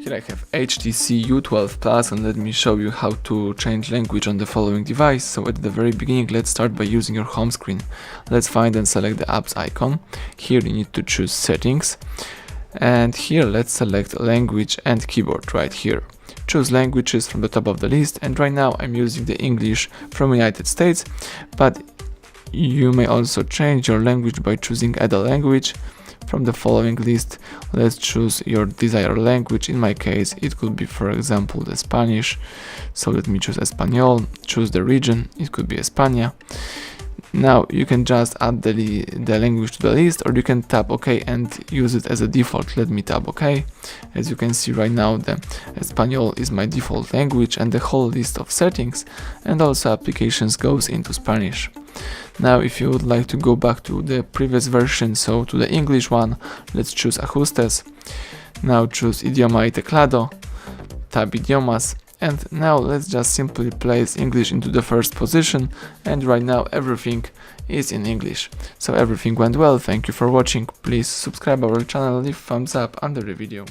Here I have HTC U12 Plus, and let me show you how to change language on the following device. So at the very beginning, let's start by using your home screen. Let's find and select the apps icon. Here you need to choose settings, and here let's select language and keyboard right here. Choose languages from the top of the list, and right now I'm using the English from United States, but you may also change your language by choosing add a language. From the following list, let's choose your desired language. In my case, it could be, for example, the Spanish. So let me choose Espanol, choose the region, it could be España. Now you can just add the language to the list, or you can tap OK and use it as a default. Let me tap OK. As you can see right now, the Espanol is my default language, and the whole list of settings and also applications goes into Spanish. Now if you would like to go back to the previous version, so to the English one, let's choose Ajustes. Now choose Idioma y Teclado, tab Idiomas, and now let's just simply place English into the first position, and right now everything is in English. So everything went well. Thank you for watching. Please subscribe our channel, leave thumbs up under the video.